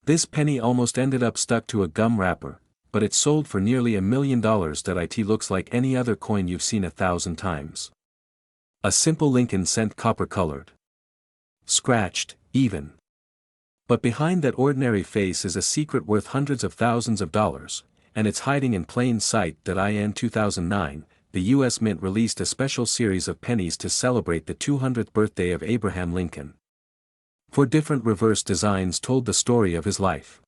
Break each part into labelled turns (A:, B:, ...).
A: This penny almost ended up stuck to a gum wrapper, but it sold for nearly $1 million. It looks like any other coin you've seen 1,000 times. A simple Lincoln cent, copper-colored. Scratched, even. But behind that ordinary face is a secret worth hundreds of thousands of dollars, and it's hiding in plain sight. In 2009, the U.S. Mint released a special series of pennies to celebrate the 200th birthday of Abraham Lincoln. 4 different reverse designs told the story of his life.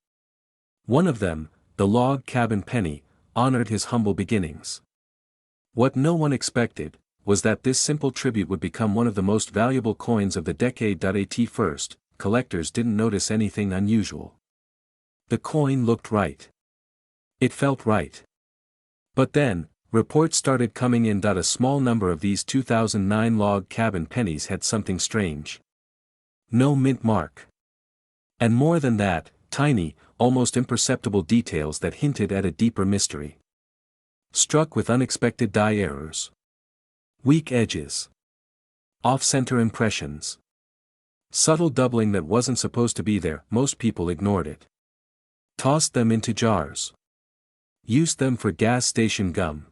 A: One of them, the log cabin penny, honored his humble beginnings. What no one expected was that this simple tribute would become one of the most valuable coins of the decade. At first, collectors didn't notice anything unusual. The coin looked right. It felt right. But then, reports started coming in. A small number of these 2009 log cabin pennies had something strange. No mint mark. And more than that, tiny, almost imperceptible details that hinted at a deeper mystery. Struck with unexpected die errors. Weak edges. Off-center impressions. Subtle doubling that wasn't supposed to be there. Most people ignored it. Tossed them into jars. Used them for gas station gum.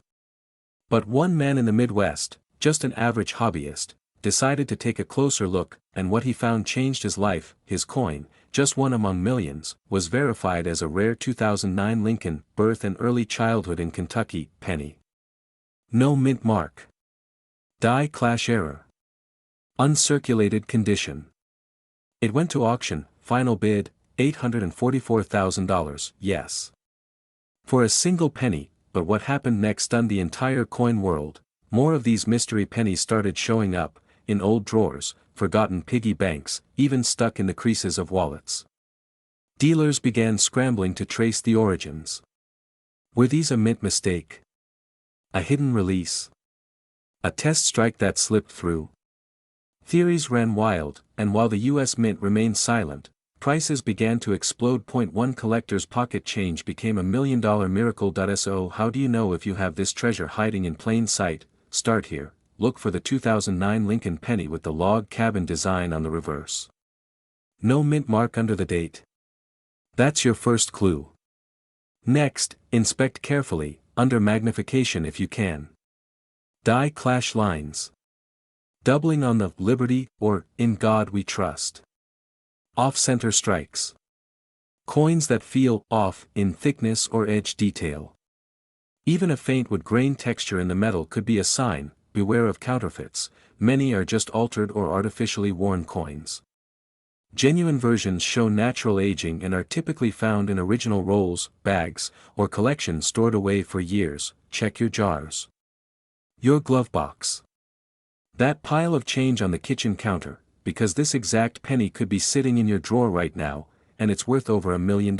A: But one man in the Midwest, just an average hobbyist, decided to take a closer look, and what he found changed his life. His coin, just one among millions, was verified as a rare 2009 Lincoln, birth and early childhood in Kentucky, penny. No mint mark. Die clash error. Uncirculated condition. It went to auction, final bid, $844,000, yes. For a single penny. But what happened next stunned the entire coin world. More of these mystery pennies started showing up, in old drawers, forgotten piggy banks, even stuck in the creases of wallets. Dealers began scrambling to trace the origins. Were these a mint mistake? A hidden release? A test strike that slipped through? Theories ran wild, and while the U.S. Mint remained silent, prices began to explode. One collector's pocket change became $1 million miracle. So how do you know if you have this treasure hiding in plain sight? Start here. Look for the 2009 Lincoln penny with the log cabin design on the reverse. No mint mark under the date. That's your first clue. Next, inspect carefully, under magnification if you can. Die clash lines. Doubling on the Liberty or In God We Trust. Off-center strikes. Coins that feel off in thickness or edge detail. Even a faint wood grain texture in the metal could be a sign. Beware of counterfeits. Many are just altered or artificially worn coins. Genuine versions show natural aging and are typically found in original rolls, bags, or collections stored away for years. Check your jars. Your glove box. That pile of change on the kitchen counter, because this exact penny could be sitting in your drawer right now, and it's worth over $1 million.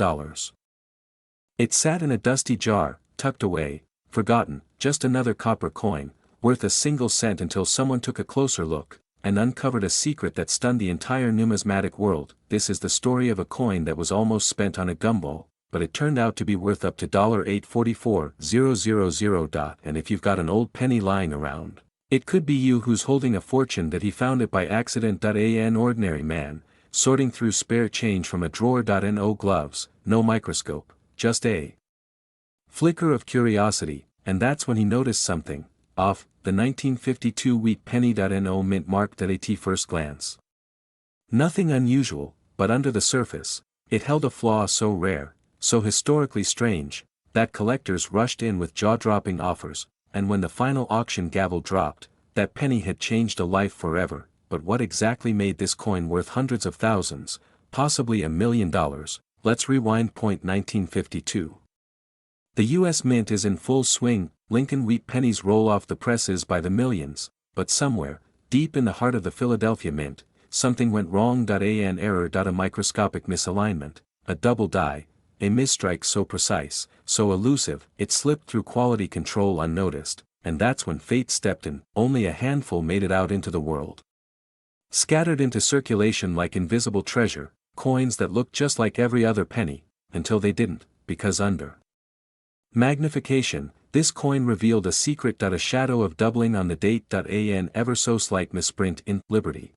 A: It sat in a dusty jar, tucked away, forgotten, just another copper coin, worth a single cent until someone took a closer look, and uncovered a secret that stunned the entire numismatic world. This is the story of a coin that was almost spent on a gumball, but it turned out to be worth up to $844,000. And if you've got an old penny lying around, it could be you who's holding a fortune that he found it by accident. An ordinary man, sorting through spare change from a drawer. No gloves, no microscope, just a flicker of curiosity, and that's when he noticed something off. The 1952 wheat penny. No mint marked at first glance. Nothing unusual, but under the surface, it held a flaw so rare, so historically strange, that collectors rushed in with jaw-dropping offers, and when the final auction gavel dropped, that penny had changed a life forever. But what exactly made this coin worth hundreds of thousands, possibly $1 million? Let's rewind. 1952. The U.S. Mint is in full swing. Lincoln wheat pennies roll off the presses by the millions, but somewhere, deep in the heart of the Philadelphia Mint, something went wrong. An error. A microscopic misalignment, a double die, a misstrike so precise, so elusive, it slipped through quality control unnoticed, and that's when fate stepped in. Only a handful made it out into the world. Scattered into circulation like invisible treasure, coins that looked just like every other penny, until they didn't, because under magnification, this coin revealed a secret. A shadow of doubling on the date. An ever so slight misprint in Liberty.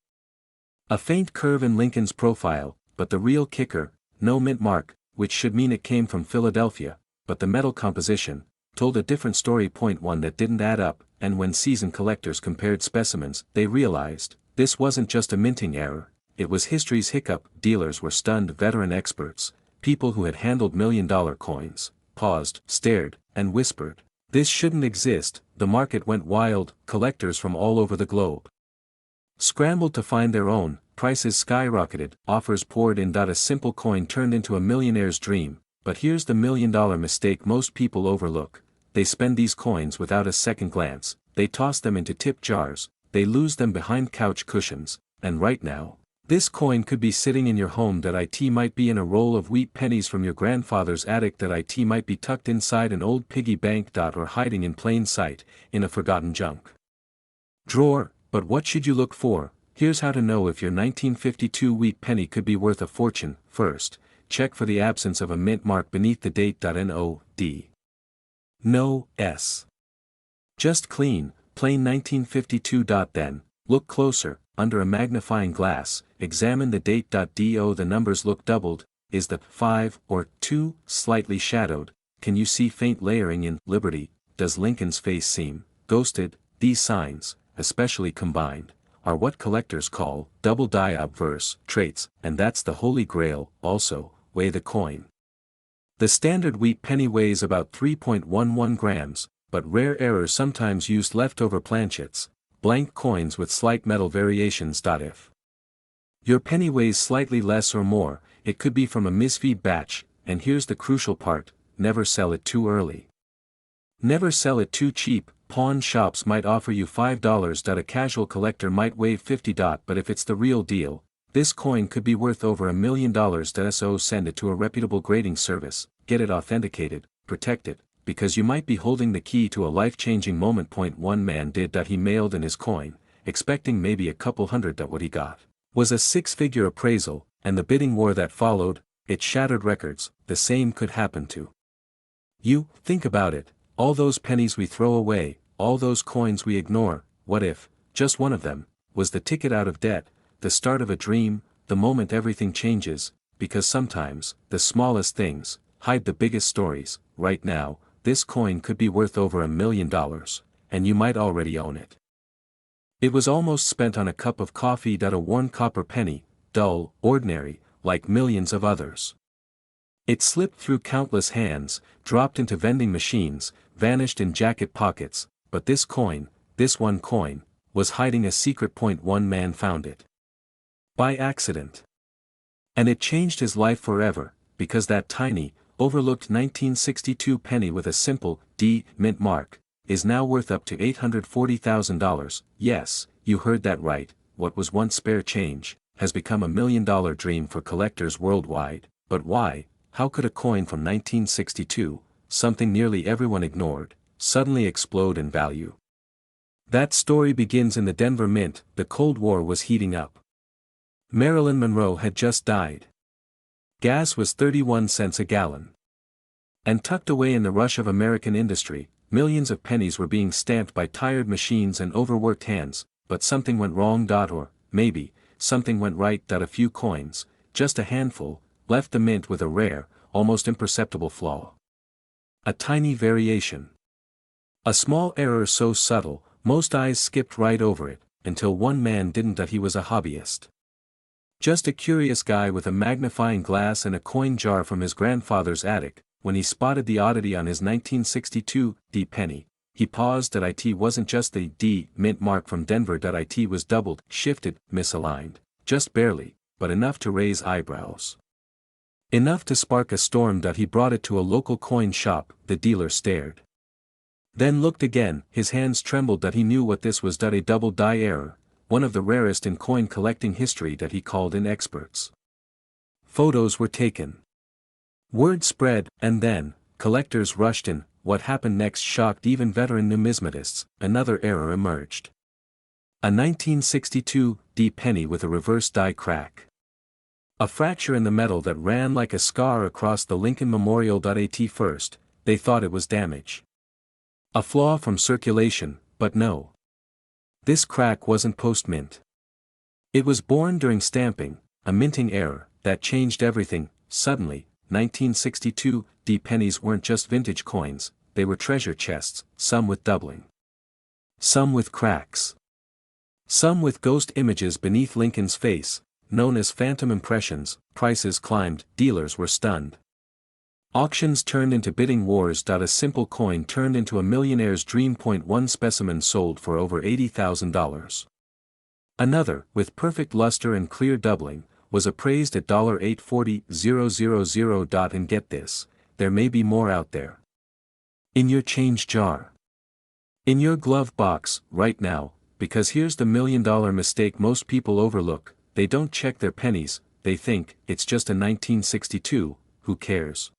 A: A faint curve in Lincoln's profile, but the real kicker, no mint mark, which should mean it came from Philadelphia, but the metal composition told a different story. Point one that didn't add up, and when seasoned collectors compared specimens, they realized, this wasn't just a minting error, it was history's hiccup. Dealers were stunned. Veteran experts, people who had handled million-dollar coins, paused, stared, and whispered, this shouldn't exist. The market went wild. Collectors from all over the globe scrambled to find their own. Prices skyrocketed, offers poured in. A simple coin turned into a millionaire's dream. But here's the million-dollar mistake most people overlook. They spend these coins without a second glance, they toss them into tip jars, they lose them behind couch cushions, and right now, this coin could be sitting in your home. It might be in a roll of wheat pennies from your grandfather's attic. It might be tucked inside an old piggy bank. Or hiding in plain sight, in a forgotten junk drawer. But what should you look for? Here's how to know if your 1952 wheat penny could be worth a fortune. First, check for the absence of a mint mark beneath the date. No D. No S. Just clean, plain 1952. Then, look closer, under a magnifying glass, examine the date. Do the numbers look doubled? Is the 5 or 2 slightly shadowed? Can you see faint layering in Liberty? Does Lincoln's face seem ghosted? These signs, especially combined, are what collectors call double die obverse traits, and that's the holy grail. Also, weigh the coin. The standard wheat penny weighs about 3.11 grams, but rare errors sometimes used leftover planchets, blank coins with slight metal variations. If your penny weighs slightly less or more, it could be from a misfeed batch. And here's the crucial part, never sell it too early. Never sell it too cheap. Pawn shops might offer you $5. A casual collector might waive $50. But if it's the real deal, this coin could be worth over $1 million. So send it to a reputable grading service, get it authenticated, protect it, because you might be holding the key to a life-changing moment. Point one man did. He mailed in his coin, expecting maybe a couple hundred. What he got was a six-figure appraisal, and the bidding war that followed, it shattered records. The same could happen to you. Think about it, all those pennies we throw away, all those coins we ignore. What if, just one of them, was the ticket out of debt, the start of a dream, the moment everything changes? Because sometimes, the smallest things hide the biggest stories. Right now, this coin could be worth over $1 million, and you might already own it. It was almost spent on a cup of coffee. A worn copper penny, dull, ordinary, like millions of others. It slipped through countless hands, dropped into vending machines, vanished in jacket pockets, but this coin, this one coin, was hiding a secret. Point one man found it by accident. And it changed his life forever, because that tiny, overlooked 1962 penny with a simple D mint mark is now worth up to $840,000. Yes, you heard that right. What was once spare change has become $1 million dream for collectors worldwide. But why? How could a coin from 1962, something nearly everyone ignored, suddenly explode in value? That story begins in the Denver Mint. The Cold War was heating up. Marilyn Monroe had just died. Gas was 31 cents a gallon. And tucked away in the rush of American industry, millions of pennies were being stamped by tired machines and overworked hands. But something went wrong. Or, maybe, something went right. A few coins, just a handful, left the mint with a rare, almost imperceptible flaw. A tiny variation. A small error so subtle, most eyes skipped right over it, until one man didn't. He was a hobbyist. Just a curious guy with a magnifying glass and a coin jar from his grandfather's attic. When he spotted the oddity on his 1962 D penny, he paused. It wasn't just the D mint mark from Denver. It was doubled, shifted, misaligned, just barely, but enough to raise eyebrows. Enough to spark a storm. He brought it to a local coin shop. The dealer stared. Then looked again. His hands trembled. He knew what this was. A double die error, one of the rarest in coin collecting history. He called in experts. Photos were taken. Word spread, and then, collectors rushed in. What happened next shocked even veteran numismatists. Another error emerged. A 1962 D penny with a reverse die crack. A fracture in the metal that ran like a scar across the Lincoln Memorial. At first, they thought it was damage. A flaw from circulation, but no. This crack wasn't post-mint. It was born during stamping, a minting error that changed everything. suddenly, 1962 D pennies weren't just vintage coins, they were treasure chests, some with doubling, some with cracks, some with ghost images beneath Lincoln's face, known as phantom impressions. Prices climbed, dealers were stunned. Auctions turned into bidding wars. A simple coin turned into a millionaire's dream. One specimen sold for over $80,000. Another, with perfect luster and clear doubling, was appraised at $840,000. And get this, there may be more out there. In your change jar. In your glove box, right now, because here's the million-dollar mistake most people overlook: they don't check their pennies, they think, it's just a 1962, who cares?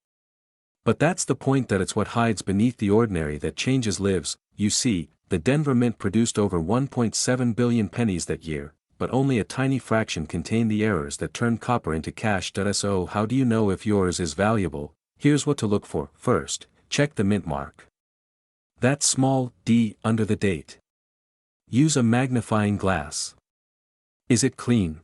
A: But that's the point, that it's what hides beneath the ordinary that changes lives. You see, the Denver Mint produced over 1.7 billion pennies that year, but only a tiny fraction contained the errors that turned copper into cash. So how do you know if yours is valuable? Here's what to look for. First, check the mint mark. That small D under the date. Use a magnifying glass. Is it clean?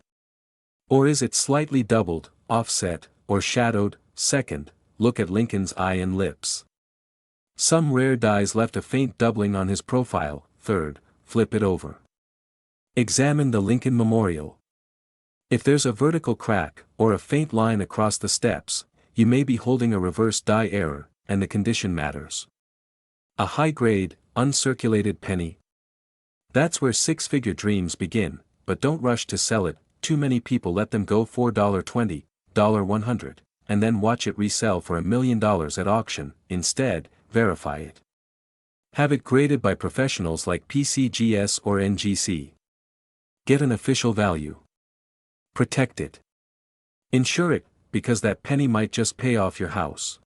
A: Or is it slightly doubled, offset, or shadowed? Second, look at Lincoln's eye and lips. Some rare dies left a faint doubling on his profile. Third, flip it over. Examine the Lincoln Memorial. If there's a vertical crack, or a faint line across the steps, you may be holding a reverse die error, and the condition matters. A high-grade, uncirculated penny. That's where six-figure dreams begin, but don't rush to sell it. Too many people let them go for $20, $100, and then watch it resell for $1 million at auction. Instead, verify it. Have it graded by professionals like PCGS or NGC. Get an official value. Protect it. Insure it, because that penny might just pay off your house.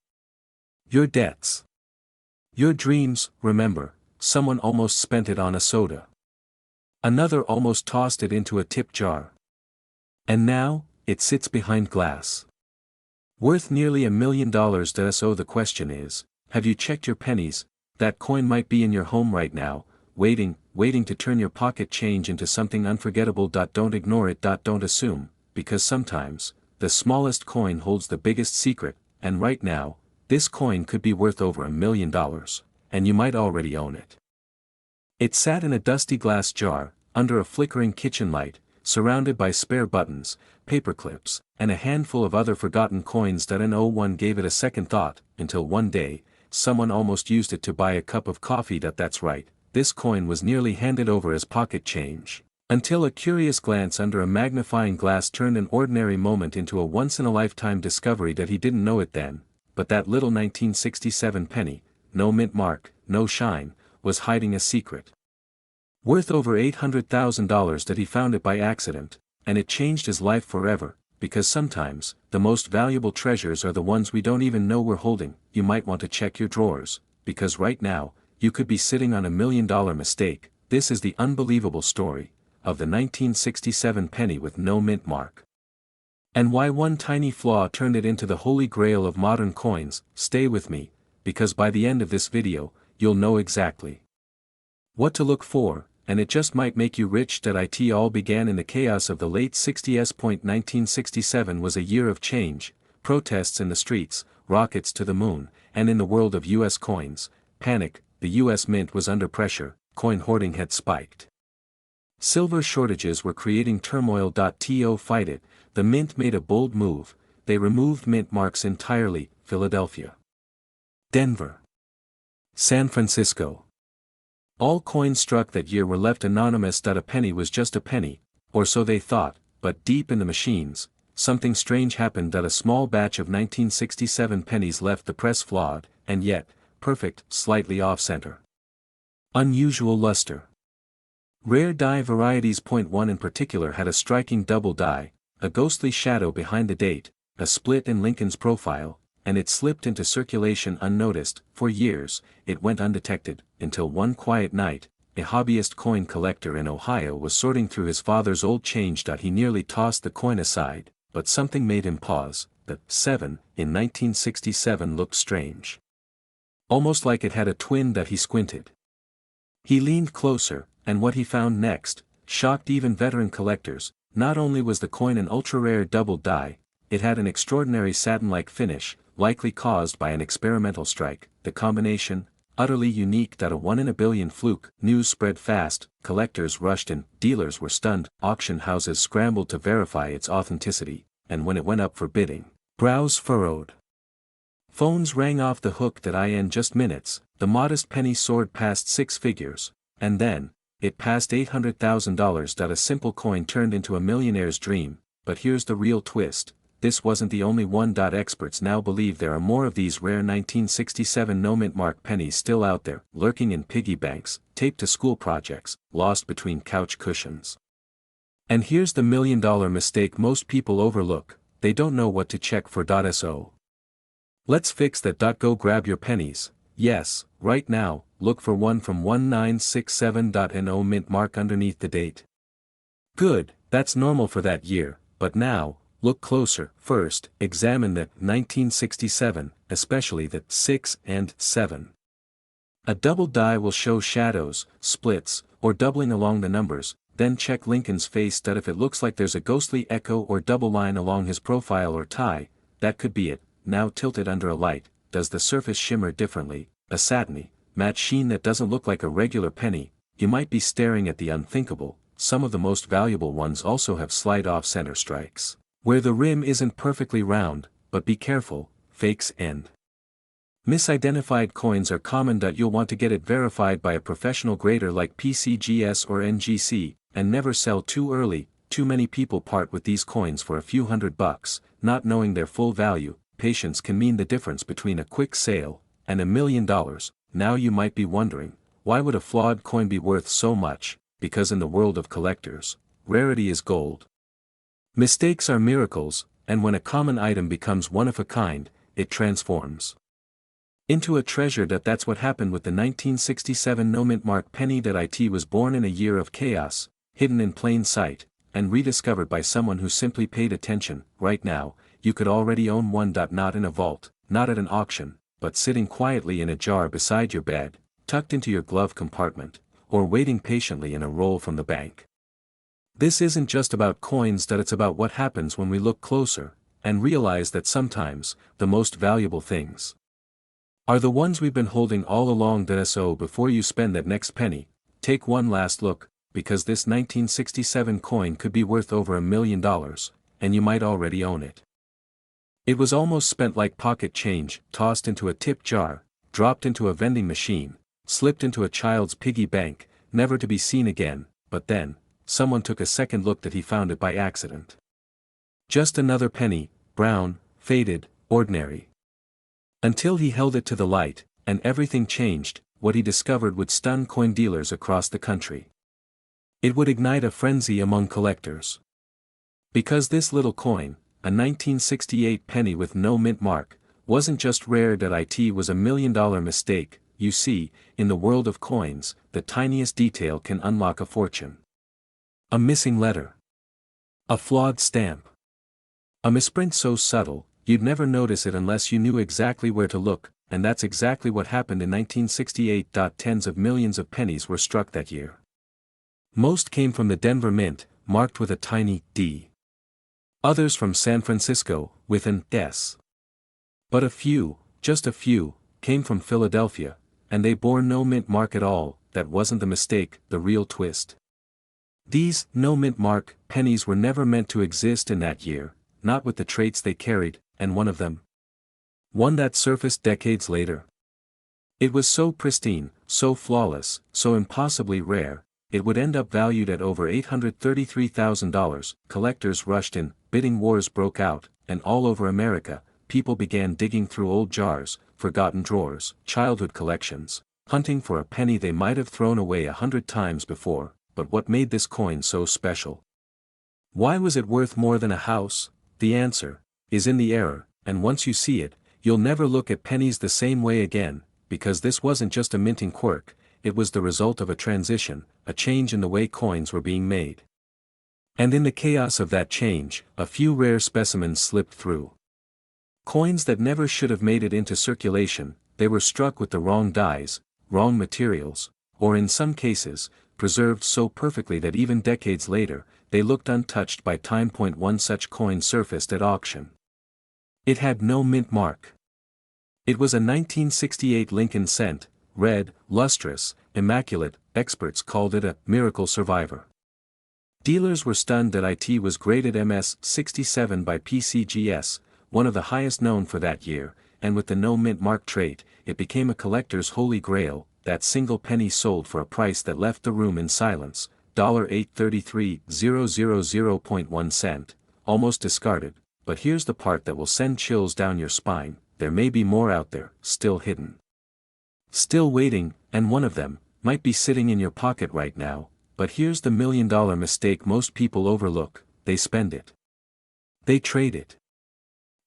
A: Your debts. Your dreams. Remember, someone almost spent it on a soda. Another almost tossed it into a tip jar. And now, it sits behind glass. Worth nearly $1 million. So the question is, have you checked your pennies? That coin might be in your home right now, waiting to turn your pocket change into something unforgettable. Don't ignore it. Don't assume, because sometimes, the smallest coin holds the biggest secret, and right now, this coin could be worth over $1 million, and you might already own it. It sat in a dusty glass jar, under a flickering kitchen light, surrounded by spare buttons, paper clips, and a handful of other forgotten coins. No one gave it a second thought, until one day, someone almost used it to buy a cup of coffee. That's right, this coin was nearly handed over as pocket change, until a curious glance under a magnifying glass turned an ordinary moment into a once-in-a-lifetime discovery. He didn't know it then, but that little 1967 penny, no mint mark, no shine, was hiding a secret. Worth over $800,000. He found it by accident, and it changed his life forever, because sometimes, the most valuable treasures are the ones we don't even know we're holding. You might want to check your drawers, because right now, you could be sitting on $1 million mistake. This is the unbelievable story of the 1967 penny with no mint mark. And why one tiny flaw turned it into the holy grail of modern coins. Stay with me, because by the end of this video, you'll know exactly what to look for, and it just might make you rich. It all began in the chaos of the late 60s. 1967 was a year of change, protests in the streets, rockets to the moon, and in the world of U.S. coins, panic. The U.S. Mint was under pressure, coin hoarding had spiked. Silver shortages were creating turmoil. To fight it, the Mint made a bold move. They removed mint marks entirely. Philadelphia, Denver, San Francisco. All coins struck that year were left anonymous. A penny was just a penny, or so they thought, but deep in the machines, something strange happened. A small batch of 1967 pennies left the press flawed, and yet, perfect, slightly off-center. Unusual luster. Rare die varieties. One in particular had a striking double die, a ghostly shadow behind the date, a split in Lincoln's profile, and it slipped into circulation unnoticed. For years, it went undetected, until one quiet night, a hobbyist coin collector in Ohio was sorting through his father's old change. He nearly tossed the coin aside, but something made him pause. The 7 in 1967 looked strange. Almost like it had a twin. He squinted. He leaned closer, and what he found next shocked even veteran collectors. Not only was the coin an ultra-rare double die, It had an extraordinary satin-like finish, likely caused by an experimental strike. The combination, utterly unique, that a 1 in a billion fluke. News spread fast, collectors rushed in, dealers were stunned, auction houses scrambled to verify its authenticity, and when it went up for bidding, brows furrowed. Phones rang off the hook that in just minutes, the modest penny soared past 6 figures, and then, it passed $800,000. A simple coin turned into a millionaire's dream, but here's the real twist. This wasn't the only one. Experts now believe there are more of these rare 1967 no-mint mark pennies still out there, lurking in piggy banks, taped to school projects, lost between couch cushions. And here's the million-dollar mistake most people overlook: they don't know what to check for. So let's fix that. Go grab your pennies. Yes, right now, look for one from 1967. Mint mark underneath the date. Good, that's normal for that year, but now, look closer. First, examine the 1967, especially the 6 and 7. A double die will show shadows, splits, or doubling along the numbers. Then check Lincoln's face. If it looks like there's a ghostly echo or double line along his profile or tie, that could be it. Now tilt it under a light. Does the surface shimmer differently? A satiny, matte sheen that doesn't look like a regular penny? You might be staring at the unthinkable. Some of the most valuable ones also have slight off-center strikes, where the rim isn't perfectly round, but be careful, fakes and misidentified coins are common. You'll want to get it verified by a professional grader like PCGS or NGC, and never sell too early. Too many people part with these coins for a few $100, not knowing their full value. Patience can mean the difference between a quick sale and $1 million. Now you might be wondering, why would a flawed coin be worth so much? Because in the world of collectors, rarity is gold. Mistakes are miracles, and when a common item becomes one of a kind, it transforms into a treasure. That's what happened with the 1967 no-mint mark penny. It was born in a year of chaos, hidden in plain sight, and rediscovered by someone who simply paid attention. Right now, you could already own one. Not in a vault, not at an auction, but sitting quietly in a jar beside your bed, tucked into your glove compartment, or waiting patiently in a roll from the bank. This isn't just about coins. It's about what happens when we look closer, and realize that sometimes, the most valuable things are the ones we've been holding all along. So before you spend that next penny, take one last look, because this 1967 coin could be worth over $1 million, and you might already own it. It was almost spent like pocket change, tossed into a tip jar, dropped into a vending machine, slipped into a child's piggy bank, never to be seen again. But then, someone took a second look that he found it by accident. Just another penny, brown, faded, ordinary. Until he held it to the light, and everything changed. What he discovered would stun coin dealers across the country. It would ignite a frenzy among collectors. Because this little coin, a 1968 penny with no mint mark, wasn't just rare. It was $1 million mistake. You see, in the world of coins, the tiniest detail can unlock a fortune. A missing letter. A flawed stamp. A misprint so subtle, you'd never notice it unless you knew exactly where to look, and that's exactly what happened in 1968. Tens of millions of pennies were struck that year. Most came from the Denver Mint, marked with a tiny D. Others from San Francisco, with an S. But a few, just a few, came from Philadelphia, and they bore no mint mark at all. That wasn't the mistake, the real twist. These no mint mark pennies were never meant to exist in that year, not with the traits they carried, and one of them, one that surfaced decades later. It was so pristine, so flawless, so impossibly rare, it would end up valued at over $833,000. Collectors rushed in, bidding wars broke out, and all over America, people began digging through old jars, forgotten drawers, childhood collections, hunting for a penny they might have thrown away 100 times before. But what made this coin so special? Why was it worth more than a house? The answer is in the error, and once you see it, you'll never look at pennies the same way again, because this wasn't just a minting quirk, it was the result of a transition, a change in the way coins were being made. And in the chaos of that change, a few rare specimens slipped through. Coins that never should have made it into circulation. They were struck with the wrong dies, wrong materials, or in some cases, preserved so perfectly that even decades later, they looked untouched by time. One such coin surfaced at auction, It had no mint mark. It was a 1968 Lincoln cent, red, lustrous, immaculate. Experts called it a miracle survivor. Dealers were stunned that it was graded MS-67 by PCGS, one of the highest known for that year, and with the no mint mark trait, it became a collector's holy grail. That single penny sold for a price that left the room in silence, $833,000.1 almost discarded. But here's the part that will send chills down your spine: there may be more out there, still hidden. Still waiting, and one of them might be sitting in your pocket right now. But here's the million-dollar mistake most people overlook: they spend it. They trade it.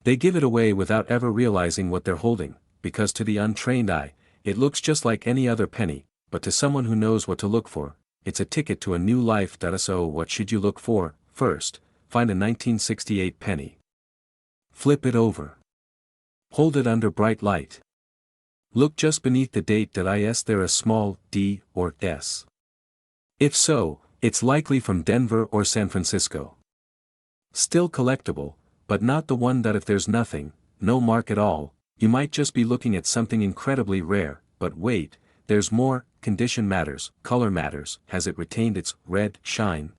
A: They give it away without ever realizing what they're holding, because to the untrained eye, it looks just like any other penny, but to someone who knows what to look for, it's a ticket to a new life. So what should you look for? First, find a 1968 penny. Flip it over. Hold it under bright light. Look just beneath the date. Is there a small D or S? If so, it's likely from Denver or San Francisco. Still collectible, but not the one that if there's nothing, no mark at all, you might just be looking at something incredibly rare. But wait, there's more. Condition matters, color matters. Has it retained its red shine?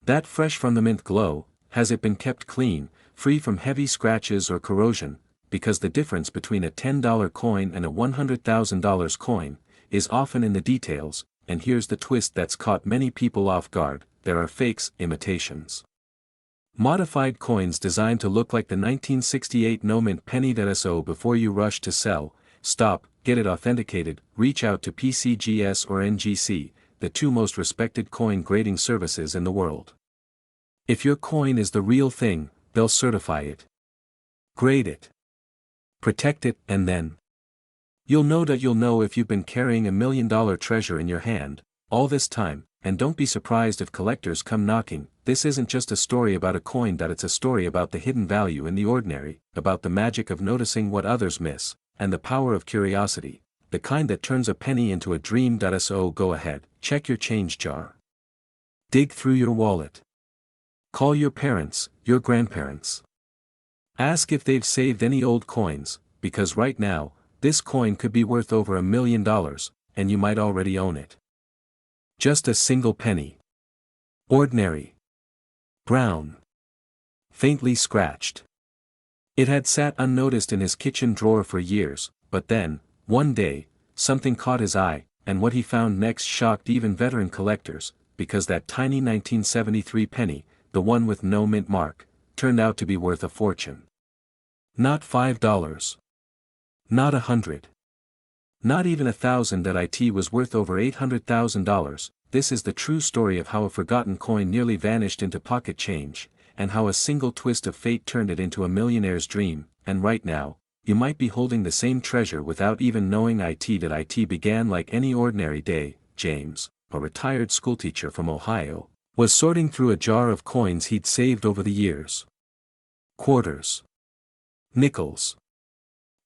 A: That fresh from the mint glow? Has it been kept clean, free from heavy scratches or corrosion? Because the difference between a $10 coin and a $100,000 coin is often in the details. And here's the twist that's caught many people off guard: there are fakes, imitations. Modified coins designed to look like the 1968 no-mint penny. So before you rush to sell, stop, get it authenticated. Reach out to PCGS or NGC, the two most respected coin grading services in the world. If your coin is the real thing, they'll certify it, grade it, protect it, and then you'll know if you've been carrying $1 million treasure in your hand all this time. And don't be surprised if collectors come knocking. This isn't just a story about a coin, it's a story about the hidden value in the ordinary, about the magic of noticing what others miss, and the power of curiosity, the kind that turns a penny into a dream. So go ahead, check your change jar. Dig through your wallet. Call your parents, your grandparents. Ask if they've saved any old coins, because right now, this coin could be worth over $1 million, and you might already own it. Just a single penny. Ordinary. Brown. Faintly scratched. It had sat unnoticed in his kitchen drawer for years, but then, one day, something caught his eye, and what he found next shocked even veteran collectors, because that tiny 1973 penny, the one with no mint mark, turned out to be worth a fortune. Not $5. Not $100. Not even $1,000. It was worth over $800,000. This is the true story of how a forgotten coin nearly vanished into pocket change, and how a single twist of fate turned it into a millionaire's dream. And right now, you might be holding the same treasure without even knowing it. It began like any ordinary day. James, a retired schoolteacher from Ohio, was sorting through a jar of coins he'd saved over the years. Quarters. Nickels.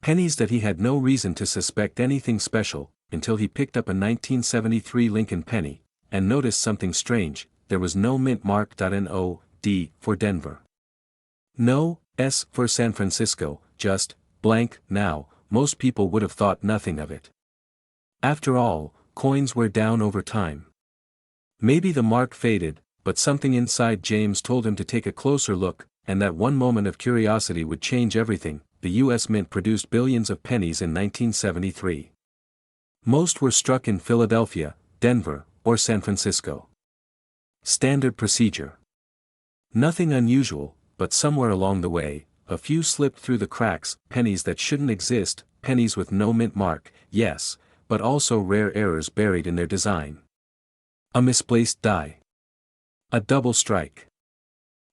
A: Pennies that he had no reason to suspect anything special, until he picked up a 1973 Lincoln penny, and noticed something strange: there was no mint mark. No D for Denver. No S for San Francisco, just blank. Now, most people would have thought nothing of it. After all, coins wear down over time. Maybe the mark faded, but something inside James told him to take a closer look, and that one moment of curiosity would change everything. The U.S. Mint produced billions of pennies in 1973. Most were struck in Philadelphia, Denver, or San Francisco. Standard procedure. Nothing unusual, but somewhere along the way, a few slipped through the cracks. Pennies that shouldn't exist, pennies with no mint mark, yes, but also rare errors buried in their design. A misplaced die. A double strike.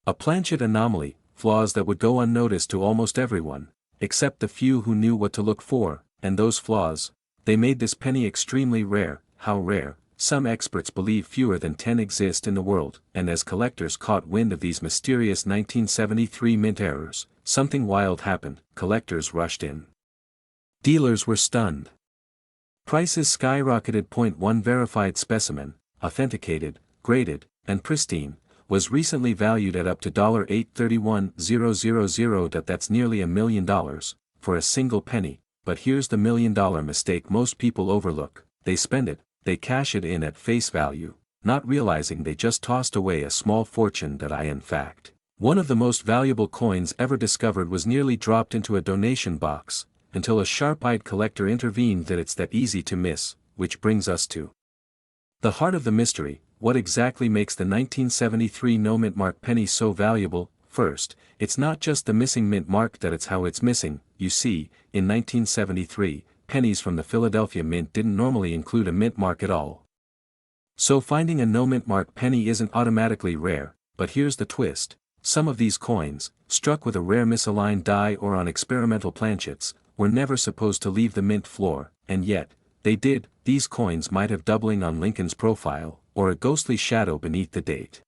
A: A planchet anomaly, flaws that would go unnoticed to almost everyone, except the few who knew what to look for. And those flaws, they made this penny extremely rare. How rare? Some experts believe fewer than 10 exist in the world. And as collectors caught wind of these mysterious 1973 mint errors, something wild happened. Collectors rushed in. Dealers were stunned. Prices skyrocketed. One verified specimen, authenticated, graded, and pristine, was recently valued at up to $831,000. That's nearly $1 million, for a single penny. But here's the $1 million mistake most people overlook: they spend it, they cash it in at face value, not realizing they just tossed away a small fortune. In fact, one of the most valuable coins ever discovered was nearly dropped into a donation box, until a sharp-eyed collector intervened. That it's that easy to miss, which brings us to the heart of the mystery: what exactly makes the 1973 no mint mark penny so valuable? First, it's not just the missing mint mark, it's how it's missing. You see, in 1973, pennies from the Philadelphia Mint didn't normally include a mint mark at all. So finding a no mint mark penny isn't automatically rare, but here's the twist: some of these coins, struck with a rare misaligned die or on experimental planchets, were never supposed to leave the mint floor, and yet, they did. These coins might have doubling on Lincoln's profile, or a ghostly shadow beneath the date.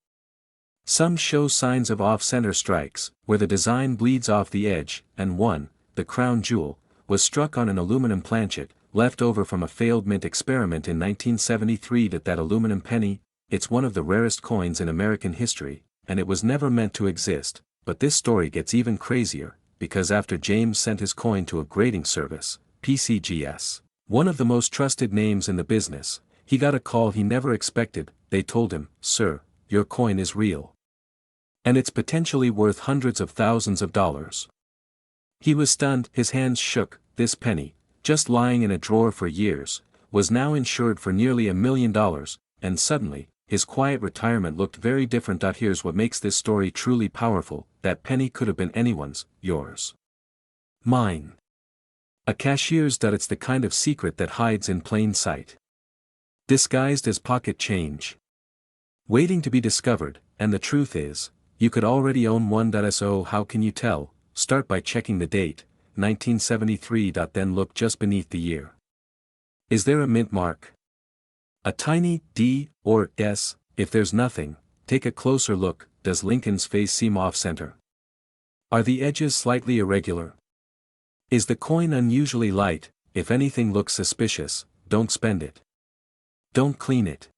A: Some show signs of off-center strikes, where the design bleeds off the edge, and one, the crown jewel, was struck on an aluminum planchet, left over from a failed mint experiment in 1973. That aluminum penny, it's one of the rarest coins in American history, and it was never meant to exist. But this story gets even crazier, because after James sent his coin to a grading service, PCGS, one of the most trusted names in the business, he got a call he never expected. They told him, "Sir, your coin is real. And it's potentially worth hundreds of thousands of dollars." He was stunned, his hands shook. This penny, just lying in a drawer for years, was now insured for nearly $1 million, and suddenly, his quiet retirement looked very different. Here's what makes this story truly powerful: that penny could have been anyone's, yours, mine. A cashier's. It's the kind of secret that hides in plain sight, disguised as pocket change, waiting to be discovered. And the truth is, you could already own one. So how can you tell? Start by checking the date, 1973. Then look just beneath the year. Is there a mint mark? A tiny D or S? If there's nothing, take a closer look. Does Lincoln's face seem off-center? Are the edges slightly irregular? Is the coin unusually light? If anything looks suspicious, don't spend it. Don't clean it.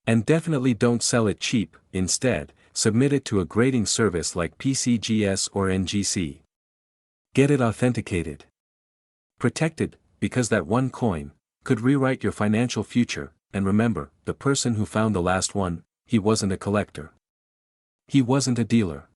A: And definitely don't sell it cheap. Instead, submit it to a grading service like PCGS or NGC. Get it authenticated. Protected, because that one coin could rewrite your financial future. And remember, the person who found the last one, he wasn't a collector. He wasn't a dealer.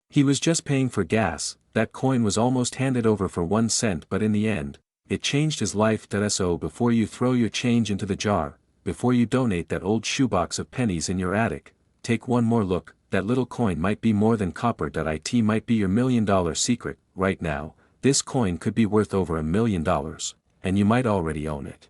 A: He was just paying for gas. That coin was almost handed over for 1 cent, but in the end, it changed his life. So before you throw your change into the jar, before you donate that old shoebox of pennies in your attic, take one more look. That little coin might be more than copper. It might be your $1 million secret. Right now, this coin could be worth over $1 million, and you might already own it.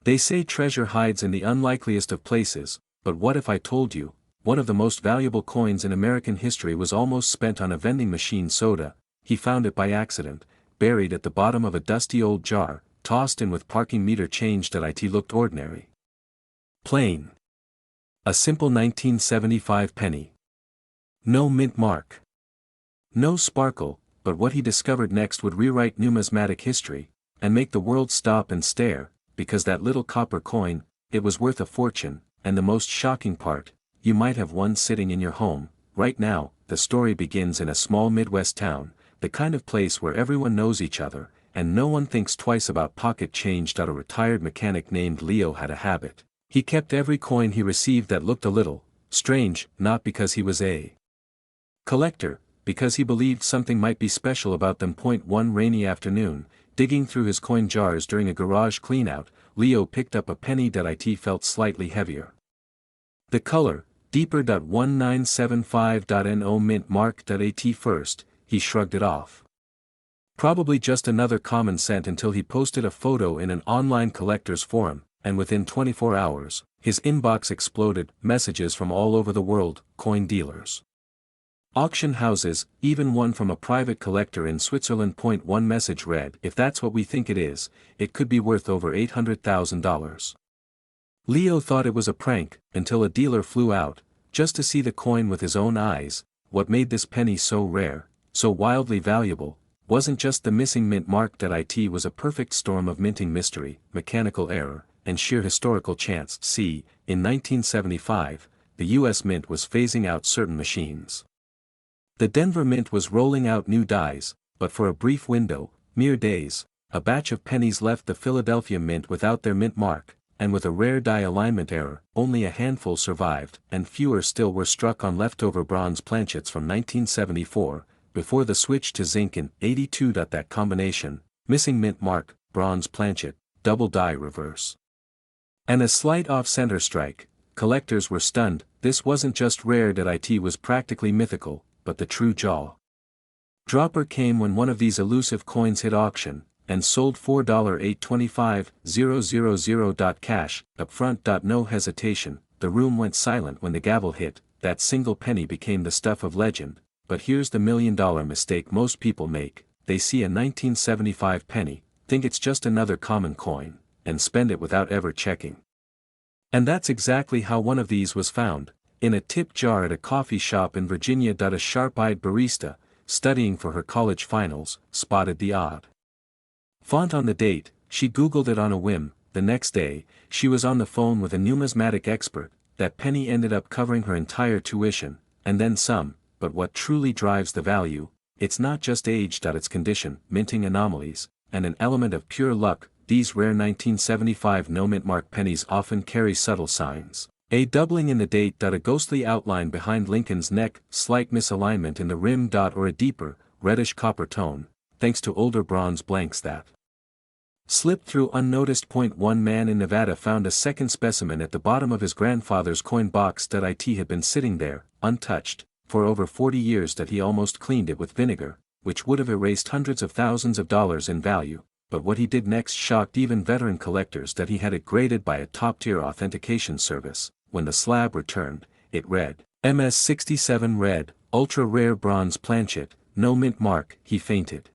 A: They say treasure hides in the unlikeliest of places, but what if I told you, one of the most valuable coins in American history was almost spent on a vending machine soda? He found it by accident, buried at the bottom of a dusty old jar, tossed in with parking meter change. It looked ordinary. Plain. A simple 1975 penny. No mint mark. No sparkle, but what he discovered next would rewrite numismatic history, and make the world stop and stare, because that little copper coin, it was worth a fortune. And the most shocking part, you might have one sitting in your home, right now. The story begins in a small Midwest town, the kind of place where everyone knows each other, and no one thinks twice about pocket change. A retired mechanic named Leo had a habit. He kept every coin he received that looked a little strange, not because he was a collector, because he believed something might be special about them. One rainy afternoon, digging through his coin jars during a garage cleanout, Leo picked up a penny. It felt slightly heavier. The color, deeper. 1975. No mint mark. At first, he shrugged it off. Probably just another common cent, until he posted a photo in an online collectors forum, and within 24 hours, his inbox exploded. Messages from all over the world, coin dealers, auction houses, even one from a private collector in Switzerland. One message read, "If that's what we think it is, it could be worth over $800,000. Leo thought it was a prank, until a dealer flew out, just to see the coin with his own eyes. What made this penny so rare, so wildly valuable, wasn't just the missing mint mark. It was a perfect storm of minting mystery, mechanical error, and sheer historical chance. See, in 1975, the U.S. Mint was phasing out certain machines. The Denver Mint was rolling out new dies, but for a brief window, mere days, a batch of pennies left the Philadelphia Mint without their mint mark, and with a rare die alignment error, only a handful survived, and fewer still were struck on leftover bronze planchets from 1974, before the switch to zinc in '82. That combination, missing mint mark, bronze planchet, double die reverse, and a slight off-center strike, collectors were stunned. This wasn't just rare. It was practically mythical, but the true jaw dropper came when one of these elusive coins hit auction, and sold for $825,000 cash, upfront. No hesitation, the room went silent when the gavel hit. That single penny became the stuff of legend. But here's the $1,000,000 mistake most people make: they see a 1975 penny, think it's just another common coin, and spend it without ever checking. And that's exactly how one of these was found, in a tip jar at a coffee shop in Virginia. A sharp-eyed barista, studying for her college finals, spotted the odd font on the date. She Googled it on a whim. The next day, she was on the phone with a numismatic expert. That penny ended up covering her entire tuition, and then some. But what truly drives the value, it's not just age. It's condition, minting anomalies, and an element of pure luck. These rare 1975 no-mint mark pennies often carry subtle signs. A doubling in the date. A ghostly outline behind Lincoln's neck, slight misalignment in the rim. Or a deeper, reddish copper tone, thanks to older bronze blanks that slipped through unnoticed. One man in Nevada found a second specimen at the bottom of his grandfather's coin box. It had been sitting there, untouched, for over 40 years. He almost cleaned it with vinegar, which would have erased hundreds of thousands of dollars in value. But what he did next shocked even veteran collectors. He had it graded by a top-tier authentication service. When the slab returned, it read, MS67 red, ultra-rare bronze planchet, no mint mark. He fainted.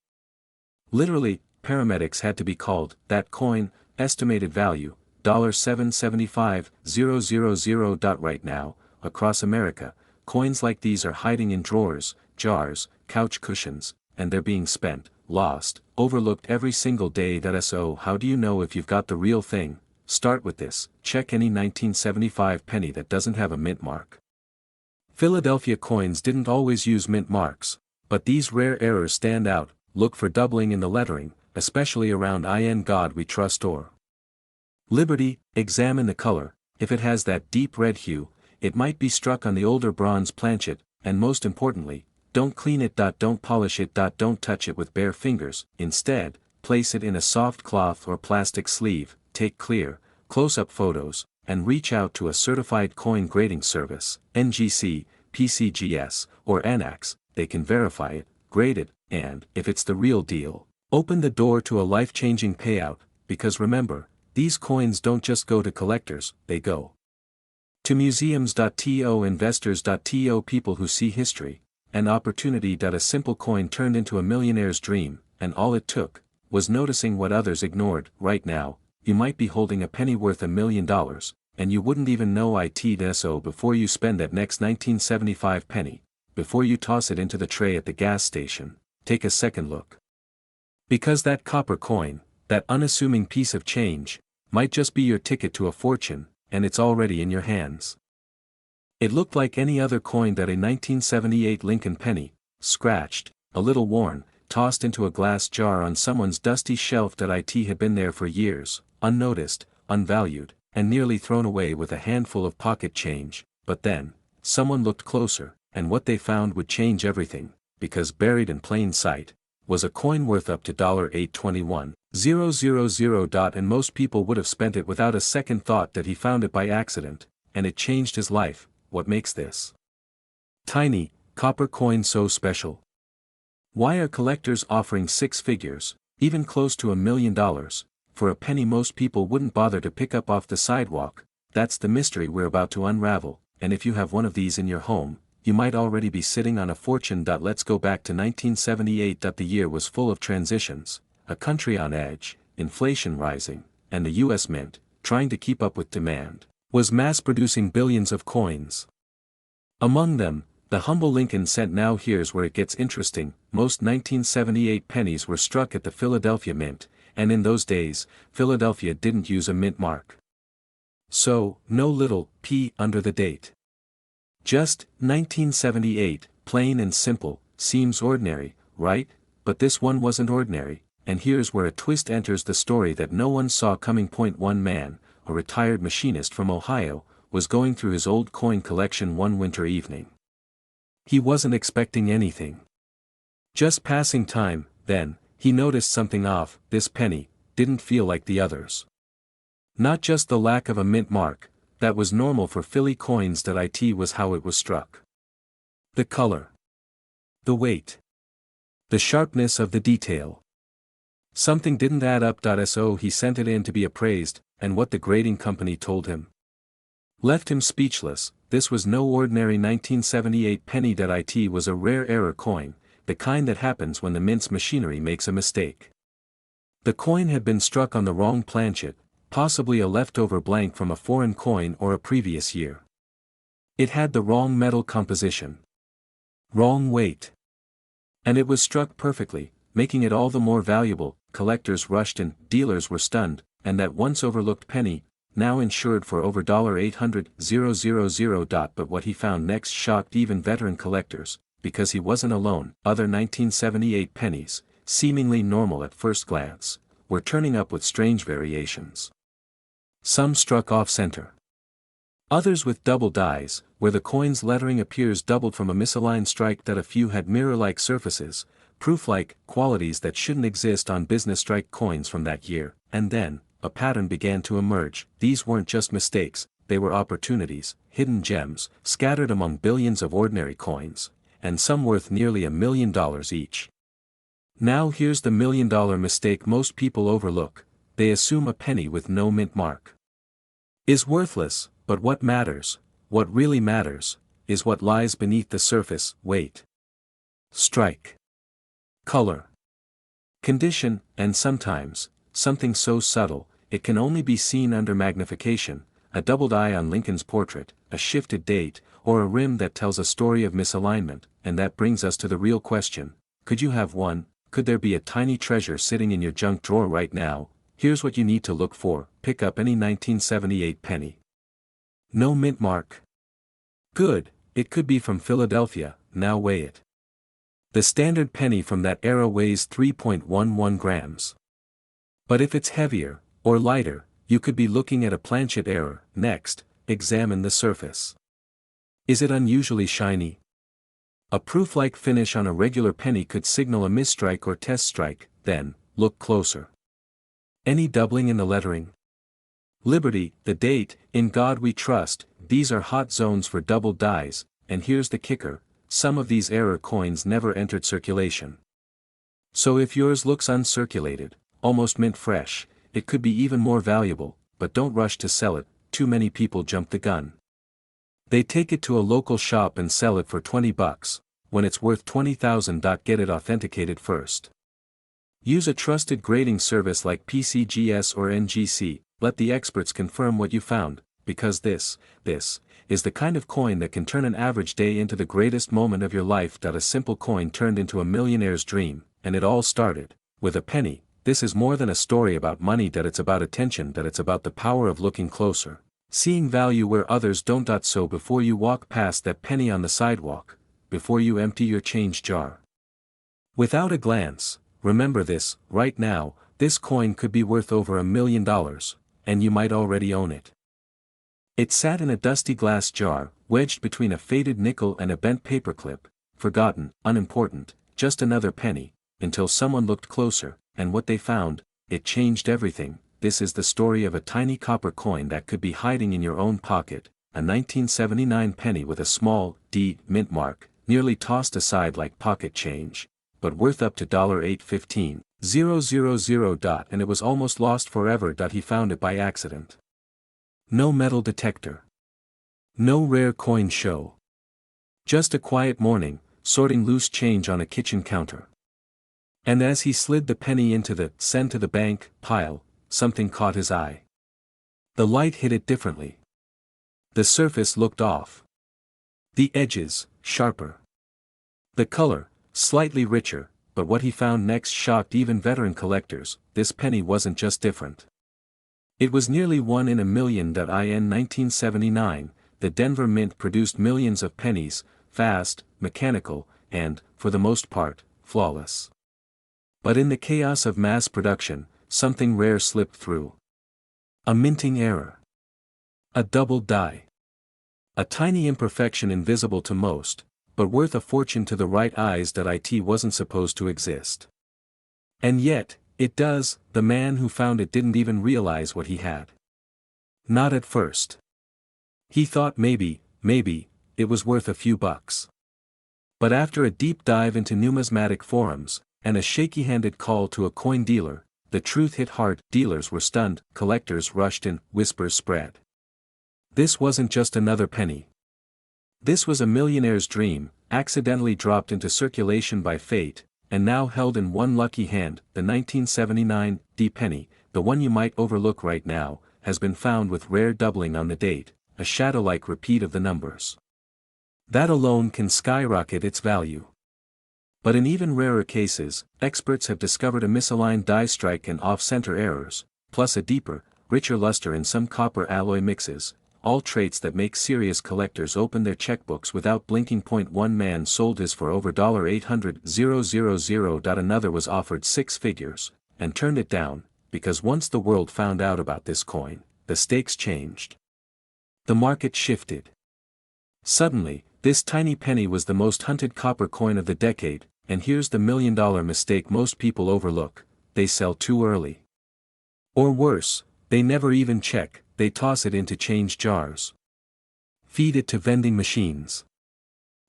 A: Literally, paramedics had to be called. That coin, estimated value, $775,000. Right now, across America, coins like these are hiding in drawers, jars, couch cushions, and they're being spent, lost, overlooked every single day. So how do you know if you've got the real thing? Start with this: check any 1975 penny that doesn't have a mint mark. Philadelphia coins didn't always use mint marks, but these rare errors stand out. Look for doubling in the lettering, especially around "In God We Trust" or "Liberty." Examine the color. If it has that deep red hue, it might be struck on the older bronze planchet, and most importantly, don't clean it. Don't polish it. Don't touch it with bare fingers. Instead, place it in a soft cloth or plastic sleeve, take clear, close-up photos, and reach out to a certified coin grading service, NGC, PCGS, or ANAX. They can verify it, grade it, and, if it's the real deal, open the door to a life-changing payout. Because remember, these coins don't just go to collectors, they go to museums. Investors. People who see history, an opportunity. A simple coin turned into a millionaire's dream, and all it took was noticing what others ignored. Right now, you might be holding a penny worth $1 million, and you wouldn't even know it. So before you spend that next 1975 penny, before you toss it into the tray at the gas station, take a second look. Because that copper coin, that unassuming piece of change, might just be your ticket to a fortune, and it's already in your hands. It looked like any other coin. A 1978 Lincoln penny, scratched, a little worn, tossed into a glass jar on someone's dusty shelf. It had been there for years, unnoticed, unvalued, and nearly thrown away with a handful of pocket change. But then, someone looked closer, and what they found would change everything, because buried in plain sight was a coin worth up to $821,000. And most people would have spent it without a second thought. He found it by accident, and it changed his life. What makes this tiny, copper coin so special? Why are collectors offering six figures, even close to $1 million, for a penny most people wouldn't bother to pick up off the sidewalk? That's the mystery we're about to unravel. And if you have one of these in your home, you might already be sitting on a fortune. Let's go back to 1978. The year was full of transitions, a country on edge, inflation rising, and the U.S. Mint, trying to keep up with demand, was mass-producing billions of coins. Among them, the humble Lincoln cent. Now here's where it gets interesting. Most 1978 pennies were struck at the Philadelphia Mint, and in those days, Philadelphia didn't use a mint mark. So, no little p under the date. Just 1978, plain and simple, seems ordinary, right? But this one wasn't ordinary, and here's where a twist enters the story that no one saw coming. Point one man, a retired machinist from Ohio, was going through his old coin collection one winter evening. He wasn't expecting anything. Just passing time, then, he noticed something off. This penny didn't feel like the others. Not just the lack of a mint mark, that was normal for Philly coins. It was how it was struck. The color. The weight. The sharpness of the detail. Something didn't add up. So he sent it in to be appraised, and what the grading company told him left him speechless. This was no ordinary 1978 penny. It was a rare error coin, the kind that happens when the mint's machinery makes a mistake. The coin had been struck on the wrong planchet, possibly a leftover blank from a foreign coin or a previous year. It had the wrong metal composition. Wrong weight. And it was struck perfectly, making it all the more valuable. Collectors rushed in, dealers were stunned, and that once overlooked penny, now insured for over $800,000. But what he found next shocked even veteran collectors, because he wasn't alone. Other 1978 pennies, seemingly normal at first glance, were turning up with strange variations. Some struck off-center. Others with double dies, where the coin's lettering appears doubled from a misaligned strike. A few had mirror-like surfaces, proof-like qualities that shouldn't exist on business strike coins from that year, and then, a pattern began to emerge. These weren't just mistakes, they were opportunities, hidden gems, scattered among billions of ordinary coins, and some worth nearly $1 million each. Now here's the $1 million mistake most people overlook: they assume a penny with no mint mark is worthless, but what matters, what really matters, is what lies beneath the surface: weight, strike, color, condition, and sometimes, something so subtle, it can only be seen under magnification: a doubled eye on Lincoln's portrait, a shifted date, or a rim that tells a story of misalignment. And that brings us to the real question: could you have one? Could there be a tiny treasure sitting in your junk drawer right now? Here's what you need to look for: pick up any 1978 penny. No mint mark? Good, it could be from Philadelphia. Now weigh it. The standard penny from that era weighs 3.11 grams. But if it's heavier, or lighter, you could be looking at a planchet error. Next, examine the surface. Is it unusually shiny? A proof-like finish on a regular penny could signal a misstrike or test strike. Then, look closer. Any doubling in the lettering? Liberty, the date, In God We Trust, these are hot zones for doubled dies, and here's the kicker: some of these error coins never entered circulation. So if yours looks uncirculated, almost mint fresh, it could be even more valuable. But don't rush to sell it. Too many people jump the gun. They take it to a local shop and sell it for $20, when it's worth $20,000. Get it authenticated first. Use a trusted grading service like PCGS or NGC. Let the experts confirm what you found, because this is the kind of coin that can turn an average day into the greatest moment of your life. A simple coin turned into a millionaire's dream, and it all started with a penny. This is more than a story about money. It's about attention. It's about the power of looking closer, seeing value where others don't. So before you walk past that penny on the sidewalk, before you empty your change jar without a glance, remember this: right now, this coin could be worth over $1 million, and you might already own it. It sat in a dusty glass jar, wedged between a faded nickel and a bent paperclip, forgotten, unimportant, just another penny, until someone looked closer, and what they found, it changed everything. This is the story of a tiny copper coin that could be hiding in your own pocket, a 1979 penny with a small D mint mark, nearly tossed aside like pocket change, but worth up to $815,000. And it was almost lost forever. He found it by accident. No metal detector. No rare coin show. Just a quiet morning, sorting loose change on a kitchen counter. And as he slid the penny into the "send to the bank" pile, something caught his eye. The light hit it differently. The surface looked off. The edges, sharper. The color, slightly richer. But what he found next shocked even veteran collectors. This penny wasn't just different. It was nearly 1 in a million. In 1979, the Denver Mint produced millions of pennies, fast, mechanical, and, for the most part, flawless. But in the chaos of mass production, something rare slipped through. A minting error. A double die. A tiny imperfection invisible to most, but worth a fortune to the right eyes that it wasn't supposed to exist. And yet, it does. The man who found it didn't even realize what he had. Not at first. He thought maybe, it was worth a few bucks. But after a deep dive into numismatic forums, and a shaky-handed call to a coin dealer, the truth hit hard. Dealers were stunned, collectors rushed in, whispers spread. This wasn't just another penny. This was a millionaire's dream, accidentally dropped into circulation by fate, and now held in one lucky hand. The 1979 D penny, the one you might overlook right now, has been found with rare doubling on the date, a shadow-like repeat of the numbers. That alone can skyrocket its value. But in even rarer cases, experts have discovered a misaligned die strike and off-center errors, plus a deeper, richer luster in some copper alloy mixes, all traits that make serious collectors open their checkbooks without blinking. One man sold his for over $800,000. Another was offered six figures, and turned it down, because once the world found out about this coin, the stakes changed. The market shifted. Suddenly, this tiny penny was the most hunted copper coin of the decade, and here's the million-dollar mistake most people overlook: they sell too early. Or worse, they never even check, they toss it into change jars. Feed it to vending machines.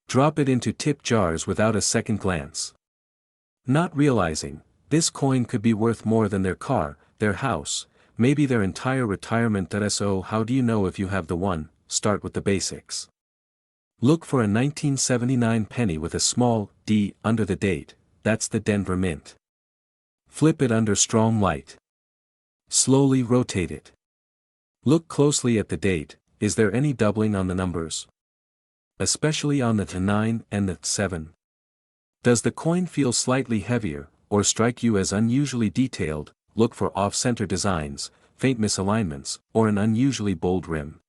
A: Drop it into tip jars without a second glance. Not realizing, this coin could be worth more than their car, their house, maybe their entire retirement. So how do you know if you have the one? Start with the basics. Look for a 1979 penny with a small D under the date. That's the Denver Mint. Flip it under strong light. Slowly rotate it. Look closely at the date. Is there any doubling on the numbers? Especially on the 9 and the 7. Does the coin feel slightly heavier, or strike you as unusually detailed? Look for off-center designs, faint misalignments, or an unusually bold rim.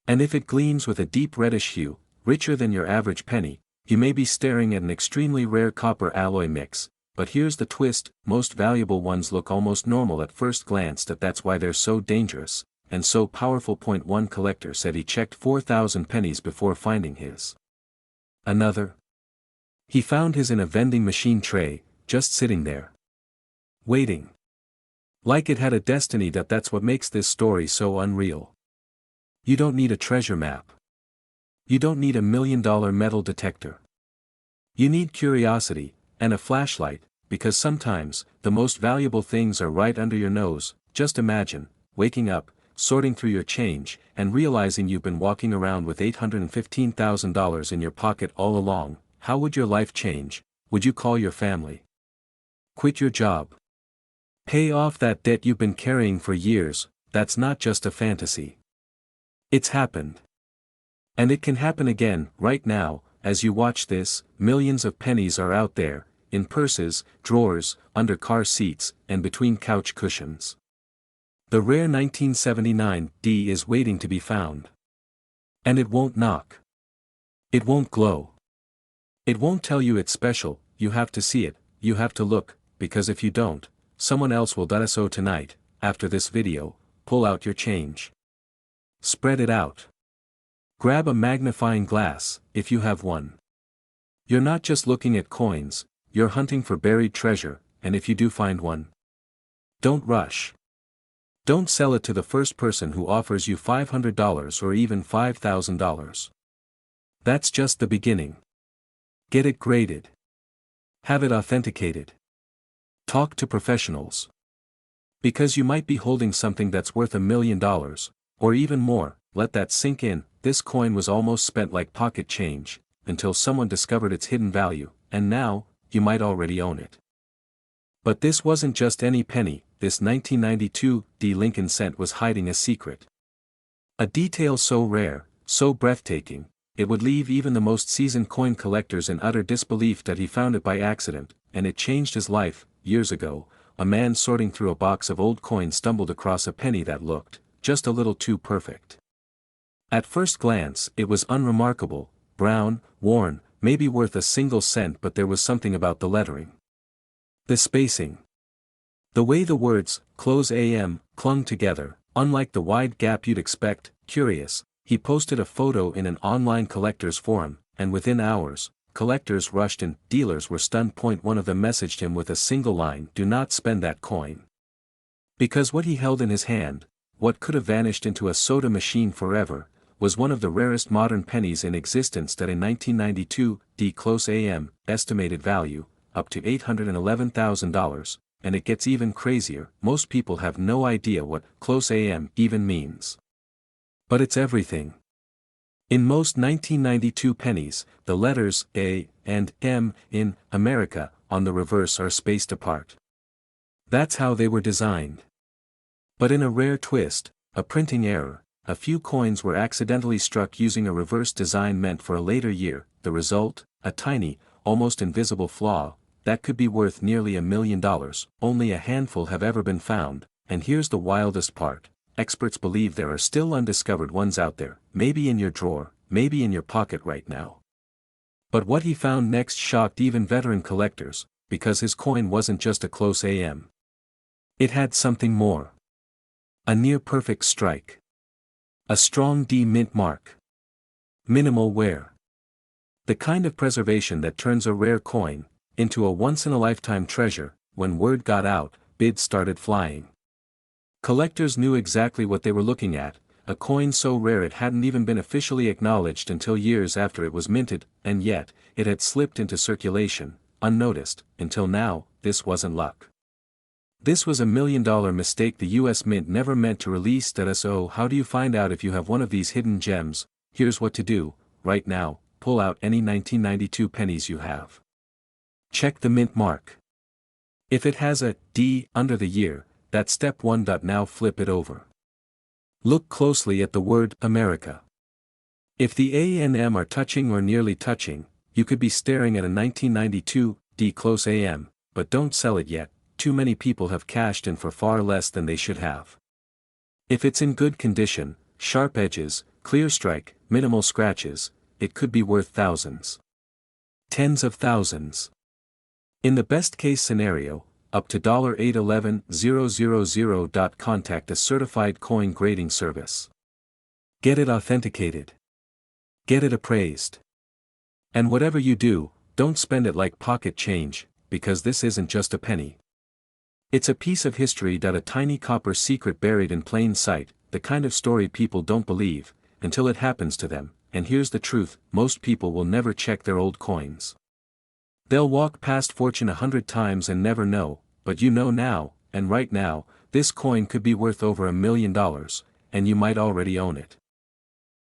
A: And if it gleams with a deep reddish hue, richer than your average penny, you may be staring at an extremely rare copper alloy mix. But here's the twist: most valuable ones look almost normal at first glance. That's why they're so dangerous, and so powerful. One collector said he checked 4,000 pennies before finding his. Another? He found his in a vending machine tray, just sitting there. Waiting. Like it had a destiny. That's what makes this story so unreal. You don't need a treasure map. You don't need $1 million metal detector. You need curiosity, and a flashlight, because sometimes, the most valuable things are right under your nose. Just imagine, waking up, sorting through your change, and realizing you've been walking around with $815,000 in your pocket all along. How would your life change? Would you call your family? Quit your job? Pay off that debt you've been carrying for years? That's not just a fantasy. It's happened. And it can happen again. Right now, as you watch this, millions of pennies are out there, in purses, drawers, under car seats, and between couch cushions. The rare 1979 D is waiting to be found. And it won't knock. It won't glow. It won't tell you it's special. You have to see it, you have to look, because if you don't, someone else will. So tonight, after this video, pull out your change. Spread it out. Grab a magnifying glass, if you have one. You're not just looking at coins, you're hunting for buried treasure, and if you do find one, don't rush. Don't sell it to the first person who offers you $500 or even $5,000. That's just the beginning. Get it graded. Have it authenticated. Talk to professionals. Because you might be holding something that's worth $1 million, or even more. Let that sink in. This coin was almost spent like pocket change, until someone discovered its hidden value, and now, you might already own it. But this wasn't just any penny. This 1992 D Lincoln cent was hiding a secret. A detail so rare, so breathtaking, it would leave even the most seasoned coin collectors in utter disbelief. He found it by accident, and it changed his life. Years ago, a man sorting through a box of old coins stumbled across a penny that looked just a little too perfect. At first glance, it was unremarkable, brown, worn, maybe worth a single cent, but there was something about the lettering. The spacing. The way the words, close AM, clung together, unlike the wide gap you'd expect. Curious, he posted a photo in an online collectors forum, and within hours, collectors rushed and dealers were stunned. One of them messaged him with a single line: "Do not spend that coin." Because what he held in his hand, what could have vanished into a soda machine forever, was one of the rarest modern pennies in existence. That in 1992, close AM, estimated value, up to $811,000, and it gets even crazier. Most people have no idea what close AM even means. But it's everything. In most 1992 pennies, the letters A and M in America on the reverse are spaced apart. That's how they were designed. But in a rare twist, a printing error, a few coins were accidentally struck using a reverse design meant for a later year. The result, a tiny, almost invisible flaw, that could be worth nearly $1 million. Only a handful have ever been found, and here's the wildest part. Experts believe there are still undiscovered ones out there, maybe in your drawer, maybe in your pocket right now. But what he found next shocked even veteran collectors, because his coin wasn't just a close AM. It had something more. A near-perfect strike. A strong D mint mark. Minimal wear. The kind of preservation that turns a rare coin into a once-in-a-lifetime treasure. When word got out, bids started flying. Collectors knew exactly what they were looking at, a coin so rare it hadn't even been officially acknowledged until years after it was minted, and yet, it had slipped into circulation, unnoticed. Until now, this wasn't luck. This was $1 million mistake the US Mint never meant to release. So how do you find out if you have one of these hidden gems? Here's what to do, right now: pull out any 1992 pennies you have. Check the mint mark. If it has a D under the year, that's step 1. Now flip it over. Look closely at the word America. If the A and M are touching or nearly touching, you could be staring at a 1992 D close AM, but don't sell it yet. Too many people have cashed in for far less than they should have. If it's in good condition, sharp edges, clear strike, minimal scratches, it could be worth thousands. Tens of thousands. In the best case scenario, up to $811,000. Contact a certified coin grading service. Get it authenticated. Get it appraised. And whatever you do, don't spend it like pocket change, because this isn't just a penny. It's a piece of history. A tiny copper secret buried in plain sight, the kind of story people don't believe, until it happens to them. And here's the truth: most people will never check their old coins. They'll walk past fortune 100 times and never know, but you know now, and right now, this coin could be worth over $1 million, and you might already own it.